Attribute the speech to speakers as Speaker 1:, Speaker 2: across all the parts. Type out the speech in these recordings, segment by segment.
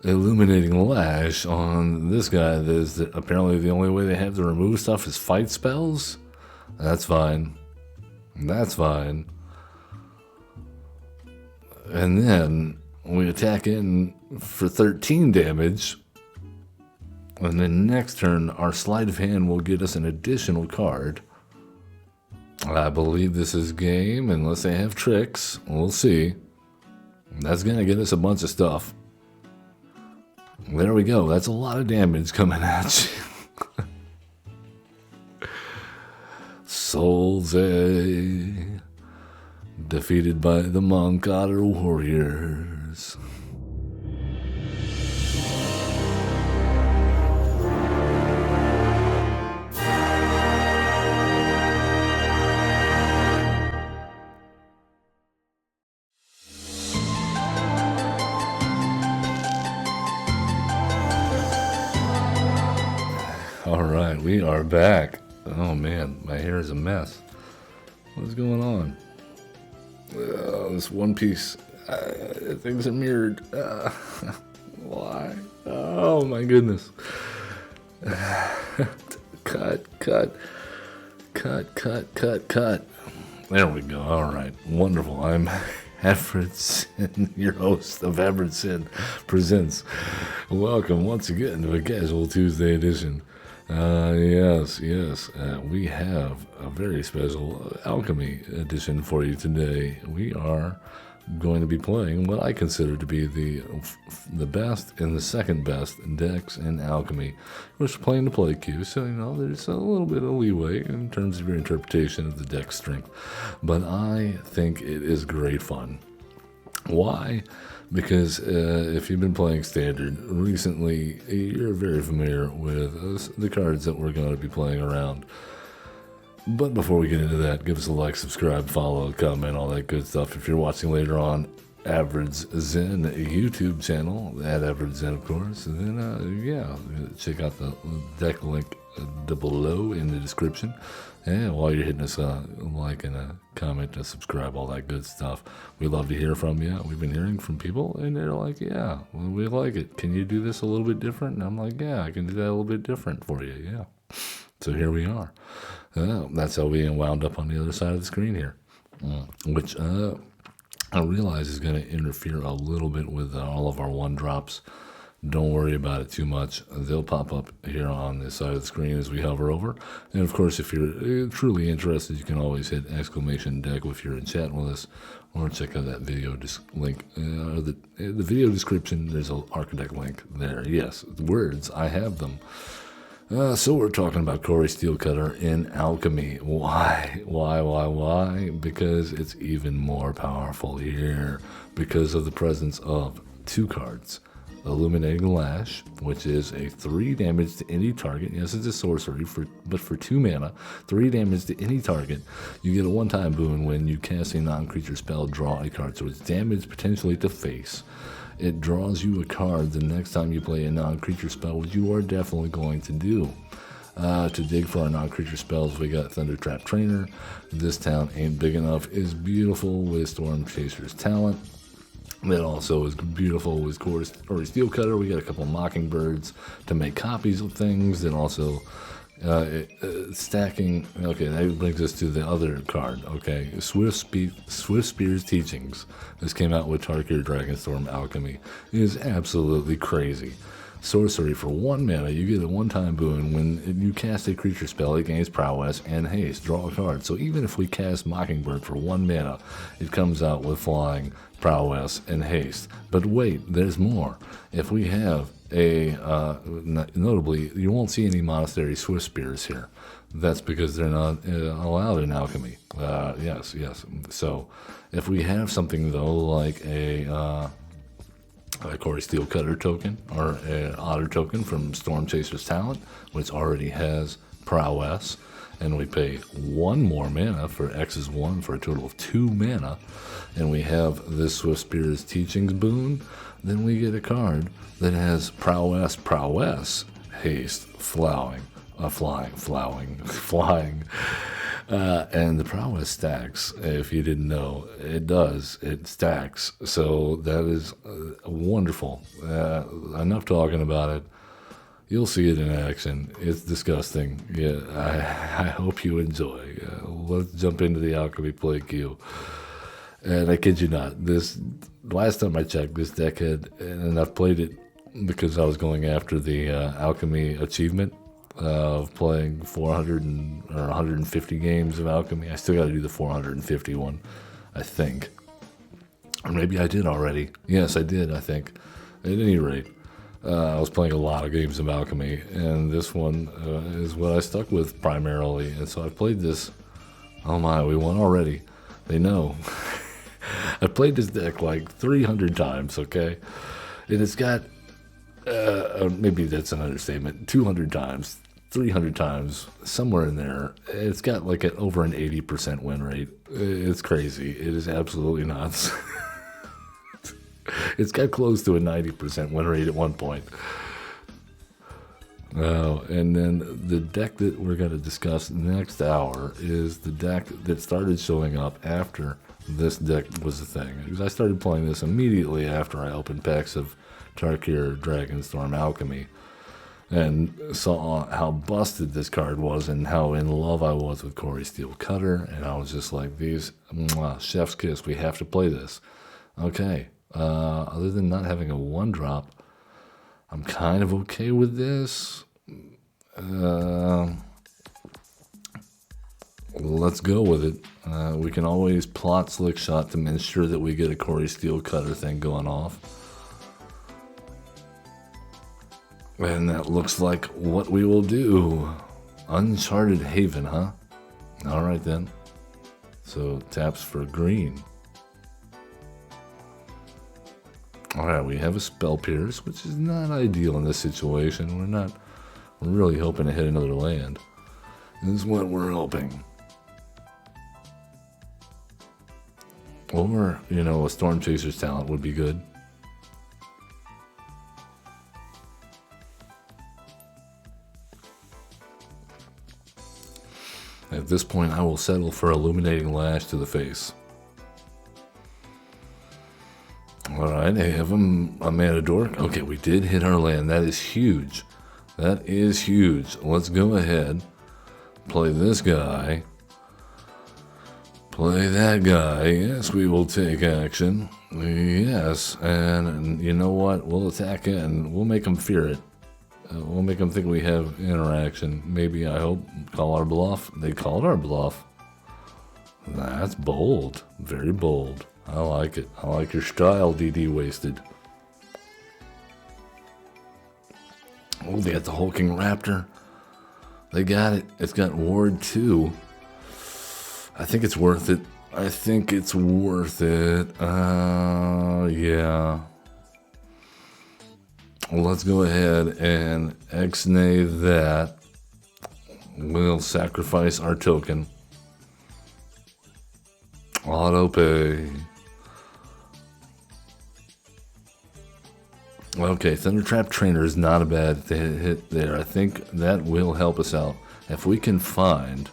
Speaker 1: Illuminating Lash on this guy. There's apparently the only way they have to remove stuff is fight spells. That's fine. That's fine. And then we attack in for 13 damage. And then next turn, our sleight of hand will get us an additional card. I believe this is game, unless they have tricks. We'll see. That's going to get us a bunch of stuff. There we go. That's a lot of damage coming at you. Soulze. Defeated by the Monk Otter Warriors. Alright, we are back. Oh man, my hair is a mess. What's going on? This one piece, things are mirrored. Why? Oh my goodness. Cut. There we go. Alright, wonderful. I'm Everett, your host of Everett Presents. Welcome once again to a Casual Tuesday edition. Yes, we have a very special Alchemy edition for you today. We are going to be playing what I consider to be the best and the second best decks in Alchemy. We're playing the play queue, so there's a little bit of leeway in terms of your interpretation of the deck strength. But I think it is great fun. Why? Because if you've been playing Standard recently, you're very familiar with the cards that we're going to be playing around. But before we get into that, give us a like, subscribe, follow, comment, all that good stuff. If you're watching later on, Average Zen YouTube channel, at Average Zen, of course. And then, check out the deck link below in the description. And while you're hitting us a like and a comment, a subscribe, all that good stuff. We love to hear from you. We've been hearing from people, and they're like, yeah, we like it. Can you do this a little bit different? And I'm like, yeah, I can do that a little bit different for you, yeah. So here we are. That's how we wound up on the other side of the screen here, which I realize is going to interfere a little bit with all of our one drops. Don't worry about it too much. They'll pop up here on this side of the screen as we hover over. And of course, if you're truly interested, you can always hit !deck if you're in chat with us, or check out that video link. The video description, there's an Architect link there. Yes, words, I have them. So we're talking about Cori-Steel Cutter in Alchemy. Why? Because it's even more powerful here because of the presence of two cards. Illuminating Lash, which is a 3 damage to any target. Yes, it's a sorcery, but for 2 mana, 3 damage to any target. You get a one-time boon when you cast a non-creature spell, draw a card. So it's damage potentially to face. It draws you a card the next time you play a non-creature spell, which you are definitely going to do. To dig for our non-creature spells, we got Thundertrap Trainer. This town ain't big enough is beautiful with Storm Chaser's Talent. That also is beautiful with Cori-Steel Cutter. We got a couple Mockingbirds to make copies of things. Then also stacking. Okay, that brings us to the other card. Okay, Swift Spear's Teachings. This came out with Tarkir Dragonstorm Alchemy. It is absolutely crazy. Sorcery for 1 mana, you get a one-time boon when you cast a creature spell. It gains prowess and haste. Draw a card. So even if we cast Mockingbird for 1 mana, it comes out with flying, prowess, and haste. But wait, there's more. If we have notably, you won't see any Monastery Swift Spears here. That's because they're not allowed in Alchemy. Yes. So if we have something though, like a Cori-Steel Cutter token or an Otter token from Storm Chaser's Talent, which already has prowess, and we pay 1 more mana for X is 1 for a total of 2 mana, and we have this Swift Spear's Teachings boon, then we get a card that has prowess, haste, flying, And the prowess stacks. If you didn't know, it does. It stacks. So that is wonderful. Enough talking about it. You'll see it in action. It's disgusting. Yeah, I hope you enjoy. Let's jump into the Alchemy play queue. And I kid you not, this last time I checked, this deck had, and I've played it because I was going after the Alchemy achievement of playing 400 or 150 games of Alchemy. I still got to do the 451, I think. Or maybe I did already. Yes, I did, I think. At any rate, I was playing a lot of games of Alchemy, and this one is what I stuck with primarily. And so I played this. Oh my, we won already. They know. I played this deck like 300 times, okay? And it's got, maybe that's an understatement, 200 times, 300 times, somewhere in there. It's got like over an 80% win rate. It's crazy. It is absolutely nuts. It's got close to a 90% win rate at one point. And then the deck that we're going to discuss next hour is the deck that started showing up after this deck was a thing. Because I started playing this immediately after I opened packs of Tarkir Dragonstorm Alchemy and saw how busted this card was and how in love I was with Cori-Steel Cutter. And I was just like, chef's kiss, we have to play this. Okay. Other than not having a 1-drop, I'm kind of okay with this. Let's go with it. We can always plot Slick Shot to ensure that we get a Cori-Steel Cutter thing going off. And that looks like what we will do. Uncharted Haven, huh? Alright then. So taps for green. Alright, we have a Spell Pierce, which is not ideal in this situation. We're really hoping to hit another land. This is what we're hoping. Or, a Storm Chaser's talent would be good. At this point, I will settle for Illuminating Lash to the face. Alright, I have a Mana Dork. Okay, we did hit our land. That is huge. That is huge. Let's go ahead. Play this guy. Play that guy. Yes, we will take action. Yes, and you know what? We'll attack it and we'll make them fear it. We'll make them think we have interaction. Maybe, I hope, call our bluff. They called our bluff. That's bold. Very bold. I like it. I like your style, DD Wasted. Oh, they got the Hulking Raptor. They got it. It's got Ward 2. I think it's worth it. I think it's worth it. Yeah. Well, let's go ahead and X-nay that. We'll sacrifice our token. Auto pay. Okay, Thundertrap Trainer is not a bad hit there. I think that will help us out. If we can find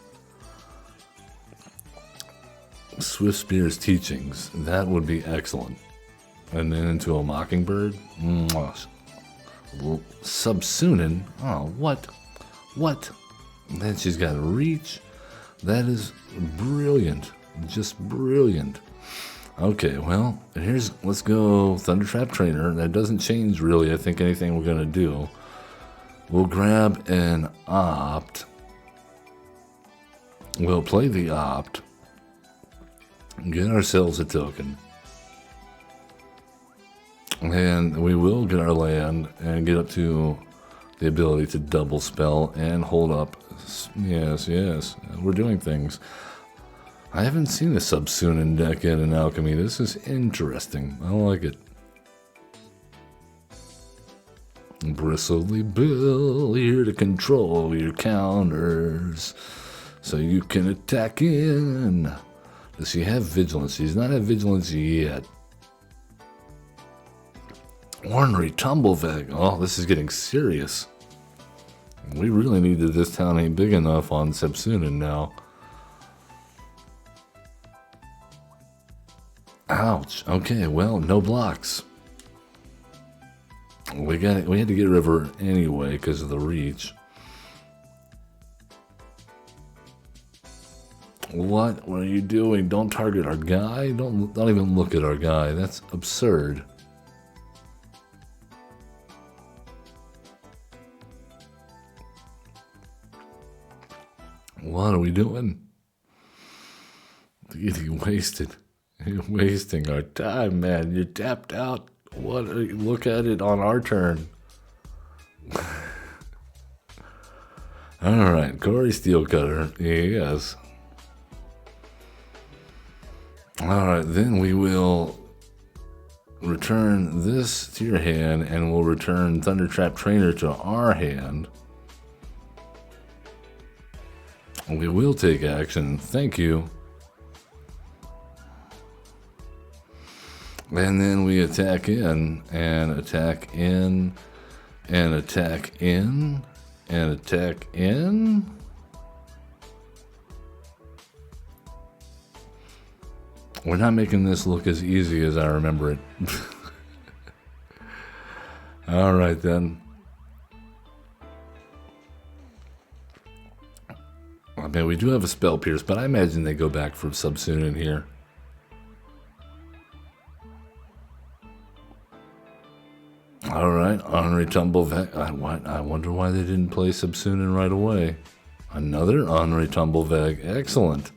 Speaker 1: Swift Spear's teachings, that would be excellent. And then into a Mockingbird. Subsunin. Oh, what? What? Then she's got reach. That is brilliant. Just brilliant. Okay, well, let's go Thundertrap Trainer. That doesn't change really, I think, anything we're gonna do. We'll grab an Opt. We'll play the Opt. Get ourselves a token. And we will get our land and get up to the ability to double spell and hold up. Yes, yes, we're doing things. I haven't seen a Subsunin deck yet in Alchemy. This is interesting. I like it. Bristly Bill, here to control your counters so you can attack in. Does she have vigilance? She's not have vigilance yet. Ornery Tumbleveg. Oh, this is getting serious. We really need that this town ain't big enough on Subsunin now. reach. Okay, well, no blocks. We had to get rid of her anyway because of the reach. What are you doing? Don't target our guy. Don't even look at our guy. That's absurd. What are we doing? Getting wasted. You're wasting our time, man. You're tapped out. What? Look at it on our turn. All right, Cori-Steel Cutter. Yes. All right, then we will return this to your hand, and we'll return Thundertrap Trainer to our hand. We will take action. Thank you. And then we attack in, and attack in, and attack in, and attack in. We're not making this look as easy as I remember it. All right, then. I mean, we do have a Spell Pierce, but I imagine they go back for Subsoon in here. All right, Honorary Tumble Veg. I wonder why they didn't play Subsunin right away. Another Honorary Tumble Veg. Excellent.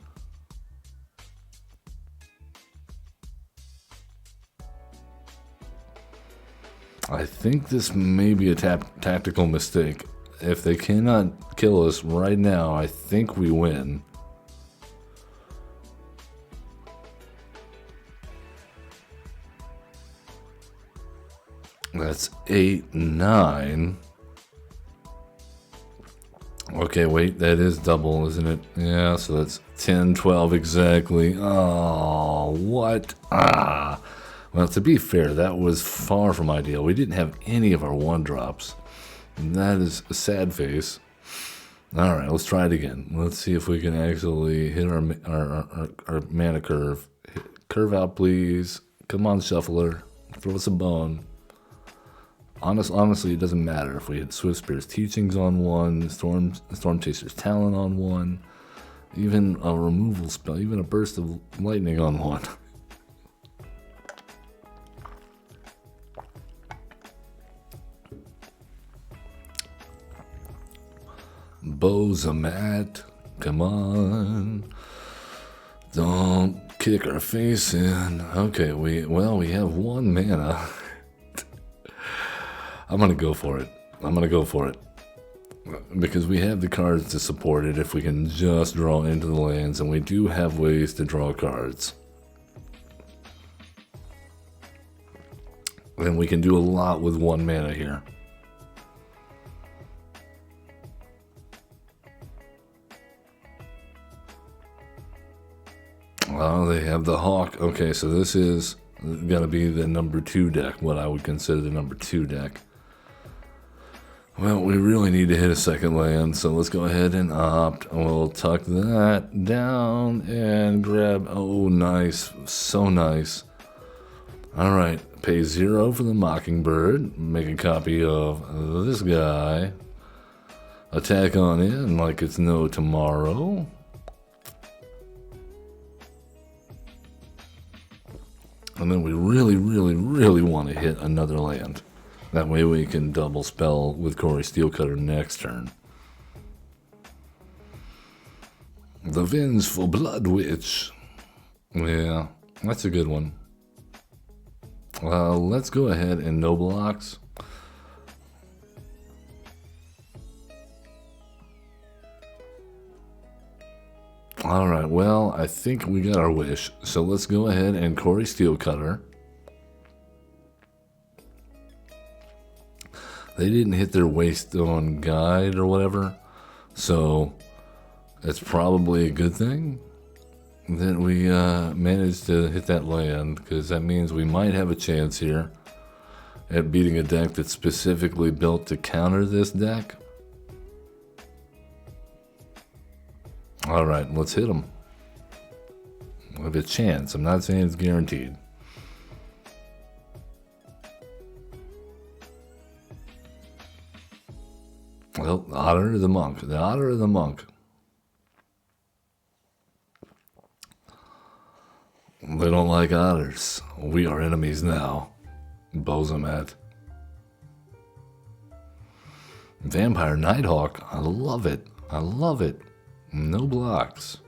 Speaker 1: I think this may be a tactical mistake. If they cannot kill us right now, I think we win. That's 8, 9. Okay, wait, that is double, isn't it? Yeah, so that's 10, 12 exactly. Oh, what? Ah. Well, to be fair, that was far from ideal. We didn't have any of our 1-drops. That is a sad face. All right, let's try it again. Let's see if we can actually hit our mana curve. Curve out, please. Come on, Shuffler. Throw us a bone. Honestly, it doesn't matter if we hit Swift Spear's Teachings on 1, Storm Chaser's Talon on 1, even a removal spell, even a Burst of Lightning on 1. Bo1, come on. Don't kick our face in. Okay, we have 1 mana. I'm gonna go for it. Because we have the cards to support it if we can just draw into the lands, and we do have ways to draw cards. And we can do a lot with 1 mana here. Well, they have the Hawk. Okay, so this is gonna be the number 2 deck, what I would consider the number 2 deck. Well, we really need to hit a second land, so let's go ahead and opt. We'll tuck that down and grab. Oh, nice. So nice. All right, pay 0 for the Mockingbird. Make a copy of this guy. Attack on in like it's no tomorrow. And then we really, really, really want to hit another land. That way we can double spell with Cori-Steel Cutter next turn. The Vengeful Blood Witch. Yeah, that's a good one. Let's go ahead and no blocks. Alright, well, I think we got our wish. So let's go ahead and Cori-Steel Cutter. They didn't hit their Waystone Guide or whatever, so it's probably a good thing that we managed to hit that land, because that means we might have a chance here at beating a deck that's specifically built to counter this deck. Alright, let's hit them. We have a chance. I'm not saying it's guaranteed. Well, the otter or the monk? The otter or the monk? They don't like otters. We are enemies now. Bo1. Vampire Nighthawk. I love it. I love it. No blocks.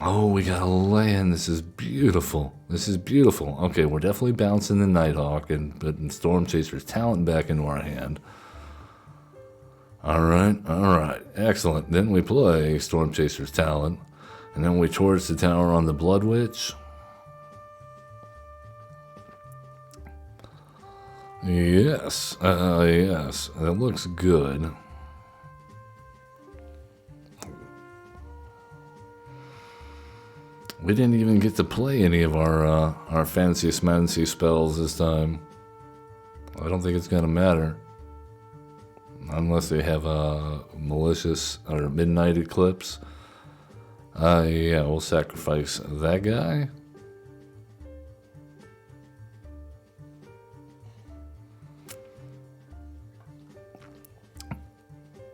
Speaker 1: Oh, we got a land. This is beautiful. This is beautiful. Okay, we're definitely bouncing the Nighthawk and putting Storm Chaser's talent back into our hand. All right. Excellent. Then we play Storm Chaser's talent. And then we charge the tower on the Blood Witch. Yes. Yes. That looks good. We didn't even get to play any of our fancy smancy spells this time. I don't think it's gonna matter. Unless they have a malicious or midnight eclipse. Yeah, we'll sacrifice that guy.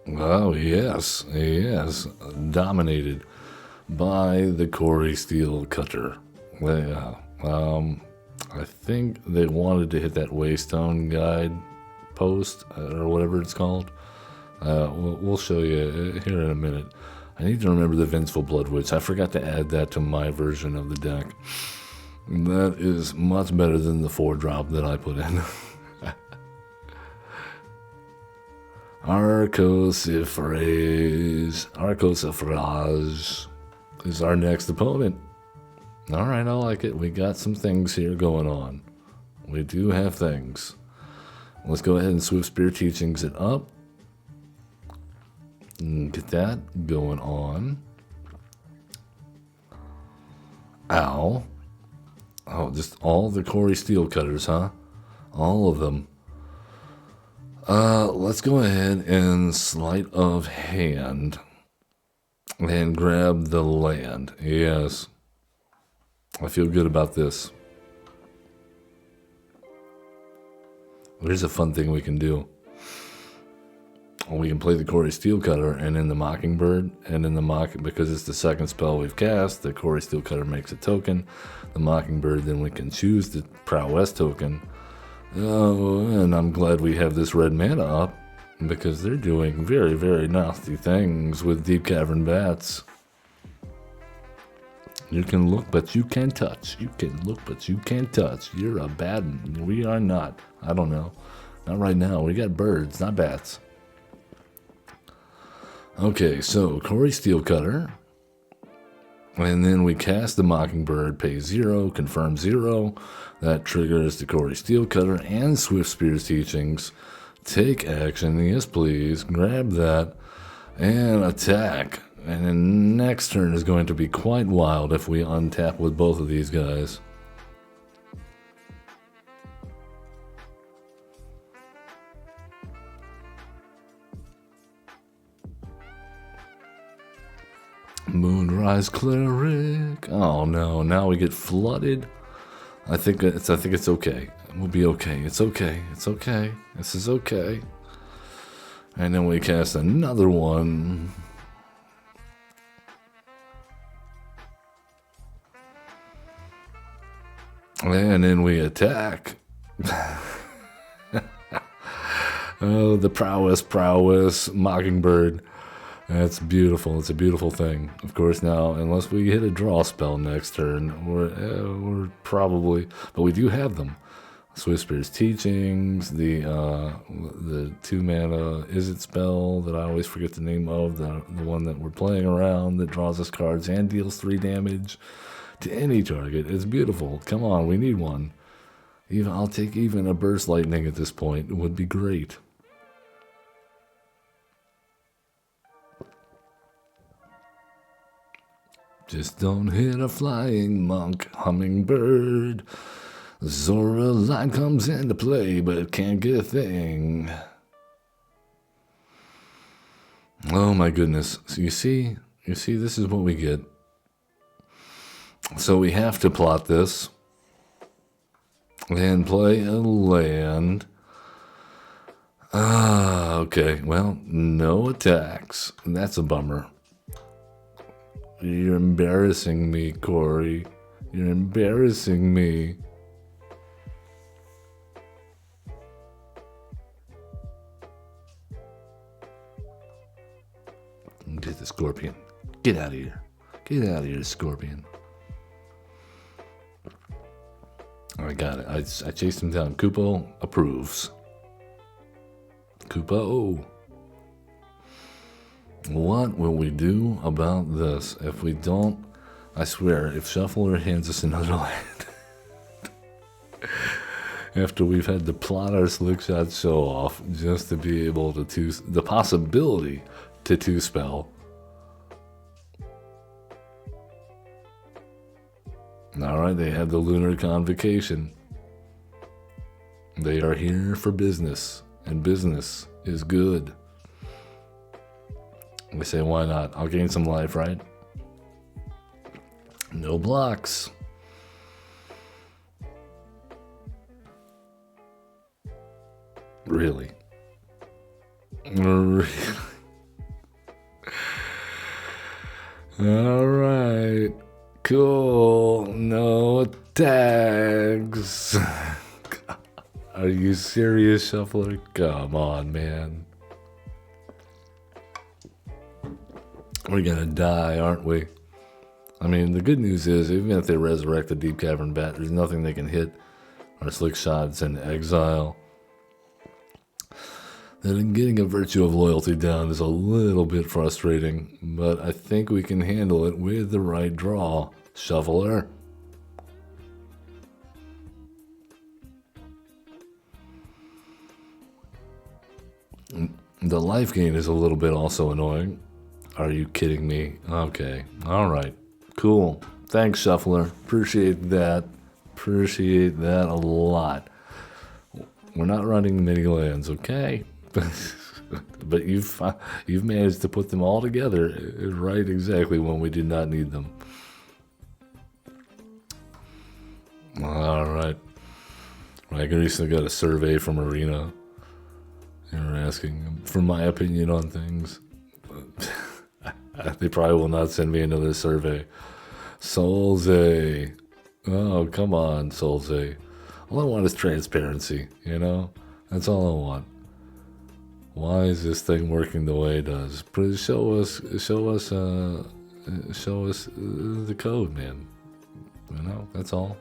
Speaker 1: Oh, yes. Dominated by the Cori-Steel Cutter. I think they wanted to hit that Waystone guide post or whatever it's called. We'll show you here in a minute. I need to remember the Vengeful Blood Witch. I forgot to add that to my version of the deck. That is much better than the 4-drop that I put in. Arcosifrage is our next opponent. Alright, I like it. We got some things here going on. We do have things. Let's go ahead and Swift Spear Teachings it up. Get that going on. Ow. Oh, just all the Cori-Steel Cutters, huh? All of them. Let's go ahead and sleight of hand and grab the land. Yes. I feel good about this. Here's a fun thing we can do. We can play the Cori-Steel Cutter and then the Mockingbird, and in the because it's the second spell we've cast, the Cori-Steel Cutter makes a token. The Mockingbird, then we can choose the Prowess token. Oh, and I'm glad we have this red mana up, because they're doing very, very nasty things with Deep Cavern Bats. You can look, but you can't touch. You can look, but you can't touch. You're a bad one. We are not. I don't know. Not right now. We got birds, not bats. Okay, so Cori-Steel Cutter. And then we cast the Mockingbird, pay 0, confirm 0. That triggers the Cori-Steel Cutter and Swift Spear's Teachings. Take action, yes please. Grab that and attack. And then next turn is going to be quite wild if we untap with both of these guys. Moonrise Cleric. Oh no, now we get flooded. I think it's okay. We'll be okay. It's okay. It's okay. This is okay. And then we cast another one. And then we attack. Oh, the prowess, Mockingbird. That's beautiful. It's a beautiful thing. Of course, now, unless we hit a draw spell next turn, we're probably... But we do have them. Swift Spear's Teachings, the 2-mana Izzet spell that I always forget the name of, the one that we're playing around that draws us cards and deals 3 damage to any target. It's beautiful. Come on, we need one. I'll take even a Burst Lightning at this point. It would be great. Just don't hit a flying monk, hummingbird. Zora line comes into play, but can't get a thing. Oh my goodness. So you see, this is what we get. So we have to plot this and play a land. Ah, okay. Well, no attacks. That's a bummer. You're embarrassing me, Corey. You're embarrassing me. Get the scorpion. Get out of here. Get out of here, scorpion. I got it. I chased him down. Kupo approves. Kupo. What will we do about this? If we don't, I swear, if Shuffler hands us another land, after we've had to plot our slick shot show off just to be able to the possibility to two spell. Alright, they have the Lunar Convocation. They are here for business, and business is good. We say, why not? I'll gain some life, right? No blocks. Really? Really? Alright. Cool. No attacks. Are you serious, Shuffler? Come on, man. We're gonna die, aren't we? I mean, the good news is, even if they resurrect the Deep Cavern Bat, there's nothing they can hit. Our slick shot's in exile. Then getting a Virtue of Loyalty down is a little bit frustrating, but I think we can handle it with the right draw, Shuffler. The life gain is a little bit also annoying. Are you kidding me? Okay, alright, cool. Thanks, Shuffler. Appreciate that. Appreciate that a lot. We're not running many lands, okay? But you've managed to put them all together right exactly when we did not need them. All right. I recently got a survey from Arena. They were asking for my opinion on things. They probably will not send me another survey. Solze. Oh, come on, Solze. All I want is transparency, you know? That's all I want. Why is this thing working the way it does? Show us the code, man. You know, that's all.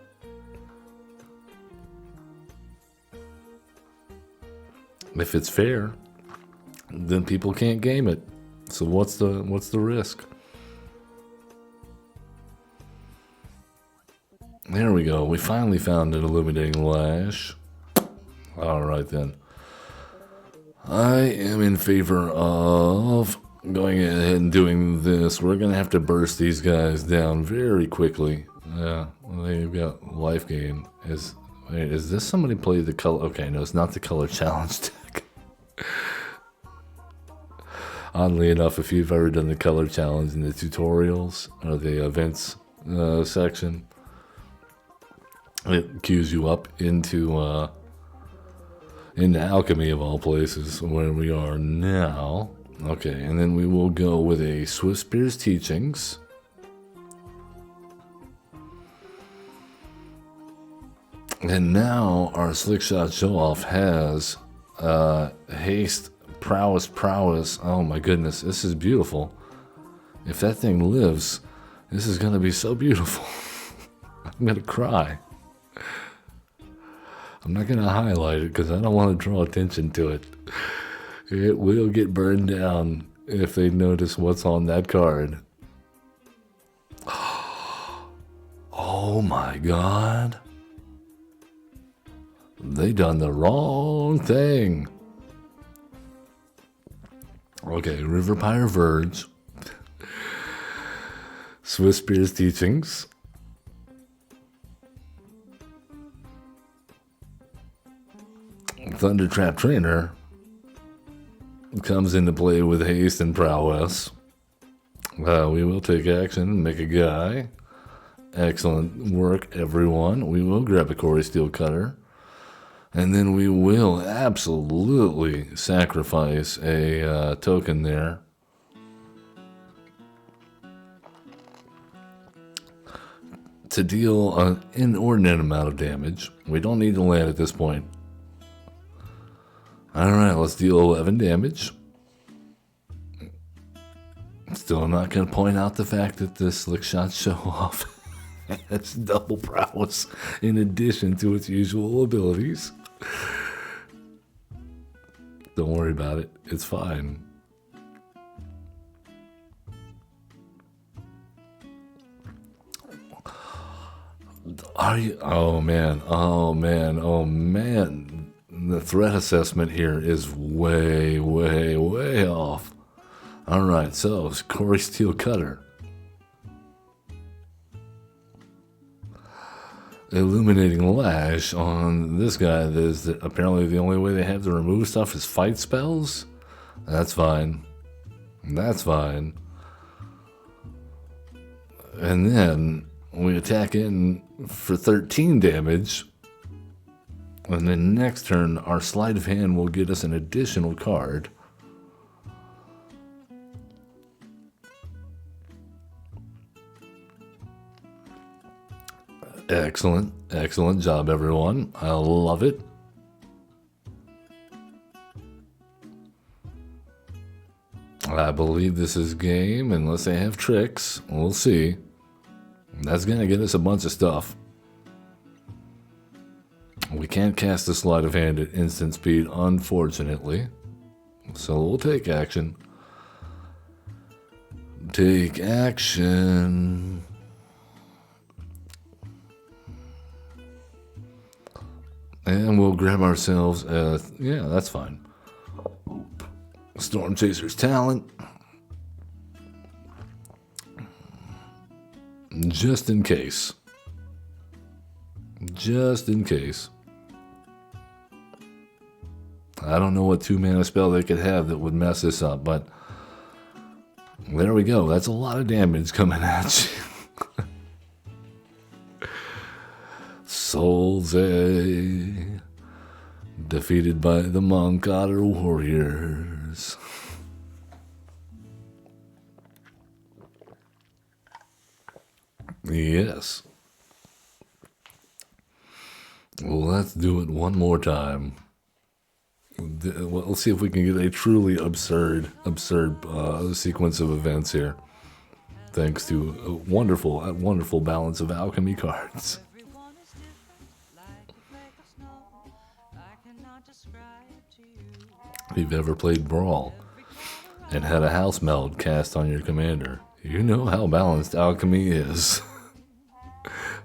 Speaker 1: If it's fair, then people can't game it. So what's the risk? There we go. We finally found an illuminating lash. All right then. I am in favor of going ahead and doing this. We're going to have to burst these guys down very quickly. Yeah, they've got life gain. Wait, is this somebody play the color? Okay, no, it's not the color challenge deck. Oddly enough, if you've ever done the color challenge in the tutorials or the events section, it queues you up into Alchemy of all places, where we are now. Okay, and then we will go with a Swift Spear's Teachings. And now our Slick Shot Show-Off has Haste, Prowess. Oh my goodness, this is beautiful. If that thing lives, this is going to be so beautiful. I'm going to cry. I'm not going to highlight it because I don't want to draw attention to it. It will get burned down if they notice what's on that card. Oh my God. They done the wrong thing. Okay, Riverpire Verge. Swift Spear's Teachings. Thundertrap Trainer comes into play with Haste and Prowess. We will take action and make a guy. Excellent work, everyone. We will grab a Cori-Steel Cutter. And then we will absolutely sacrifice a token there. To deal an inordinate amount of damage. We don't need to land at this point. Alright, let's deal 11 damage. Still not going to point out the fact that the slick shots show off. That's double prowess in addition to its usual abilities. Don't worry about it. It's fine. Are you? Oh man. Oh man. Oh man. The threat assessment here is way, way, way off. Alright, so it's Cori-Steel Cutter. Illuminating Lash on this guy. That is apparently the only way they have to remove stuff is fight spells. That's fine. That's fine. And then we attack in for 13 damage. And then next turn, our sleight of hand will get us an additional card. Excellent. Excellent job, everyone. I love it. I believe this is game, unless they have tricks. We'll see. That's going to get us a bunch of stuff. We can't cast the sleight of hand at instant speed, unfortunately. So we'll take action. Take action. And we'll grab ourselves, yeah, that's fine. Storm Chaser's Talent. Just in case. Just in case. I don't know what 2-mana spell they could have that would mess this up, but there we go. That's a lot of damage coming at you. Soulze, defeated by the Monk Otter Warriors. Yes. Well, let's do it one more time. Let's see if we can get a truly absurd sequence of events here. Thanks to a wonderful balance of alchemy cards. If you've ever played Brawl and had a house meld cast on your commander, you know how balanced alchemy is.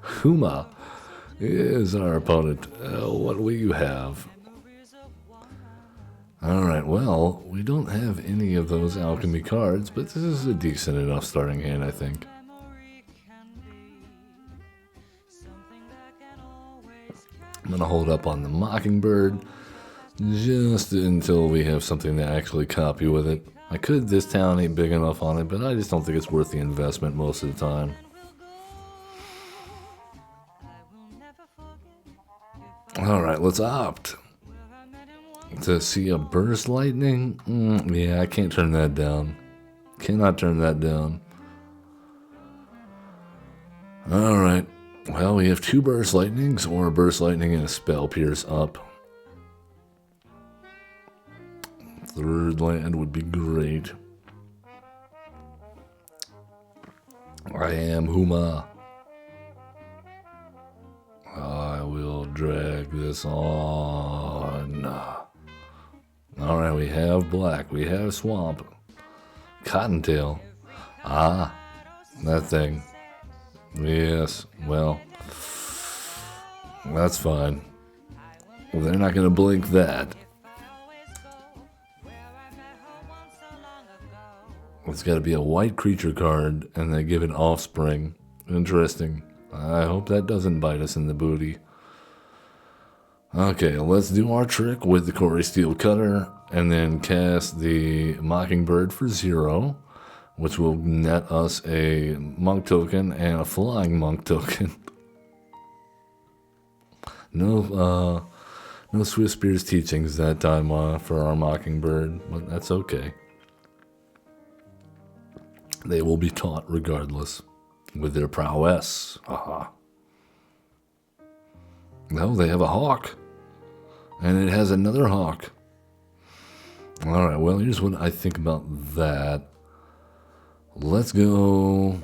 Speaker 1: Huma is our opponent. What will you have? Alright, well, we don't have any of those alchemy cards, but this is a decent enough starting hand, I think. I'm going to hold up on the Mockingbird just until we have something to actually copy with it. I could, this town ain't big enough on it, but I just don't think it's worth the investment most of the time. Alright, let's opt to see a burst lightning. Yeah, I can't turn that down. Cannot turn that down. Alright, well, we have 2 burst lightnings, or a burst lightning and a spell pierce up. 3rd land would be great. I am Huma. I will drag this on. Alright, we have black. We have swamp. Cottontail. Ah, that thing. Yes, well, that's fine. Well, they're not going to blink that. It's got to be a white creature card, and they give it offspring. Interesting. I hope that doesn't bite us in the booty. Okay, let's do our trick with the Cori-Steel Cutter, and then cast the Mockingbird for 0, which will net us a monk token and a flying monk token. No No Swift Spear's teachings that time for our Mockingbird, but that's okay. They will be taught regardless with their prowess. Aha. No, they have a hawk. And it has another hawk. Alright, well, here's what I think about that. Let's go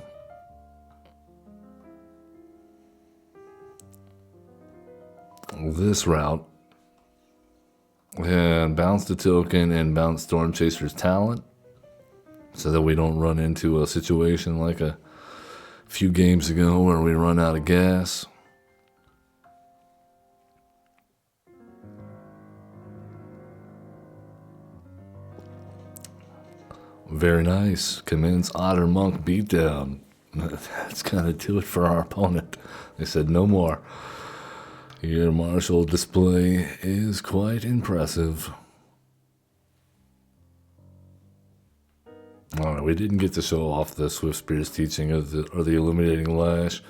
Speaker 1: this route. And bounce the token and bounce Storm Chaser's talent. So that we don't run into a situation like a few games ago where we run out of gas. Very nice. Commence Otter Monk beatdown. That's gonna do it for our opponent. They said no more. Your martial display is quite impressive. Alright, we didn't get to show off the Swift Spear's teaching or the Illuminating Lash.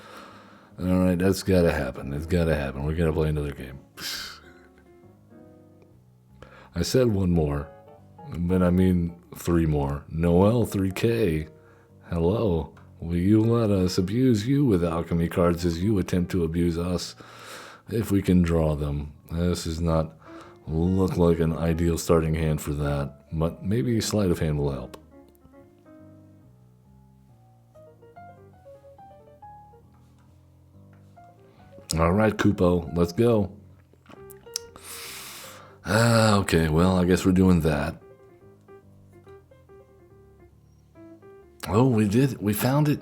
Speaker 1: Alright, that's gotta happen. It's gotta happen. We're gonna play another game. I said one more, but I mean 3 more. Noel 3K. Hello. Will you let us abuse you with alchemy cards as you attempt to abuse us? If we can draw them. This does not look like an ideal starting hand for that, but maybe sleight of hand will help. Alright, Kupo, let's go. Okay, well, I guess we're doing that. Oh, we did. We found it.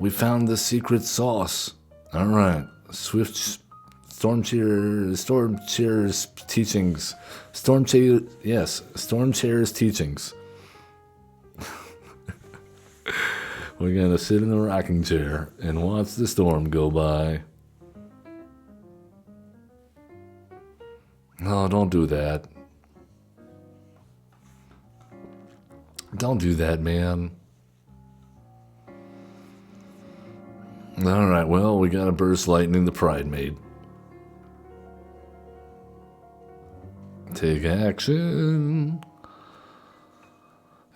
Speaker 1: We found the secret sauce. Alright, Storm Chair's teachings. Storm Chair's teachings. We're gonna sit in the rocking chair and watch the storm go by. No, don't do that. Don't do that, man. Alright, well, we got a Burst Lightning the Pride Maid. Take action.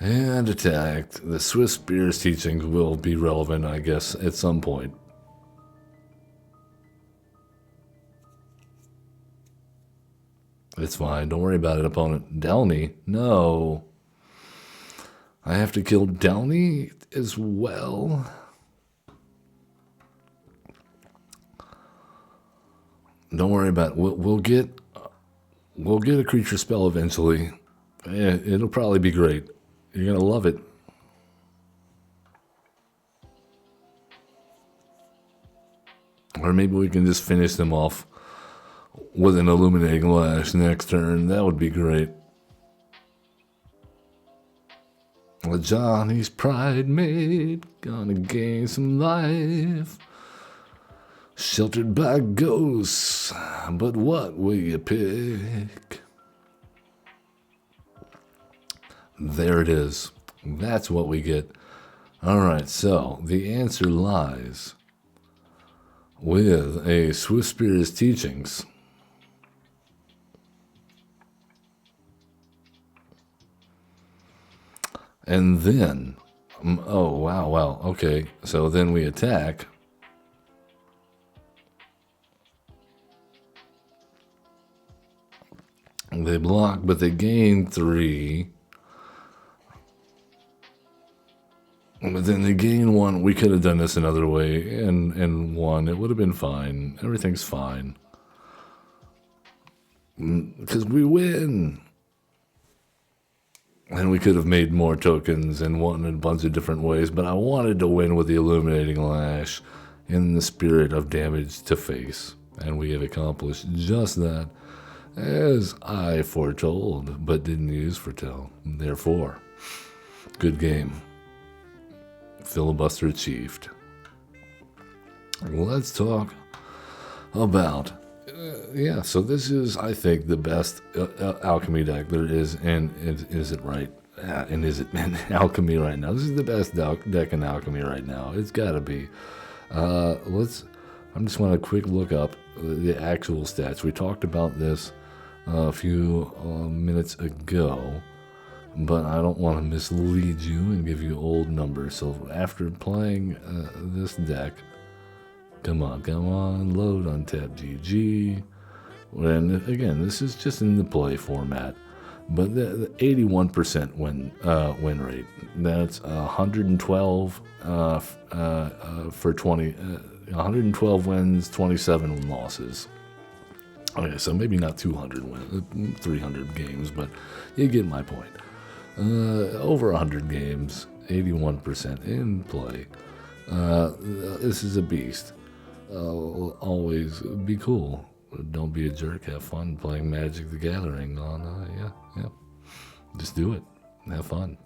Speaker 1: And attack. The Swift Spear's teachings will be relevant, I guess, at some point. It's fine. Don't worry about it, opponent. Downey? No. I have to kill Downey as well. Don't worry about it. We'll get a creature spell eventually. It'll probably be great. You're gonna love it. Or maybe we can just finish them off with an Illuminating Lash next turn. That would be great. Johnny's Pride Maid, gonna gain some life. Sheltered by ghosts, but what will you pick? There it is. That's what we get. Alright, so the answer lies with a Swift Spear's teachings. And then, oh, wow, okay. So then we attack. They block, but they gain 3. But then they gain 1. We could have done this another way and won. It would have been fine. Everything's fine. Because we win. And we could have made more tokens and won in a bunch of different ways, but I wanted to win with the Illuminating Lash in the spirit of damage to face. And we have accomplished just that, as I foretold, but didn't use foretell. Therefore, good game. Filibuster achieved. Let's talk about... yeah, so this is, I think, the best alchemy deck there is, and is it right? And is it alchemy right now? This is the best deck in alchemy right now. It's got to be. I'm just want to quick look up the actual stats. We talked about this a few minutes ago, but I don't want to mislead you and give you old numbers. So after playing this deck, come on, load untapped GG. And again, this is just in the play format, but the 81% win rate. That's 112 for 20, 112 wins, 27 losses. Okay, so maybe not 200 wins, 300 games, but you get my point. Over 100 games, 81% in play. This is a beast. Always be cool. Don't be a jerk. Have fun playing Magic the Gathering on, yeah. Just do it. Have fun.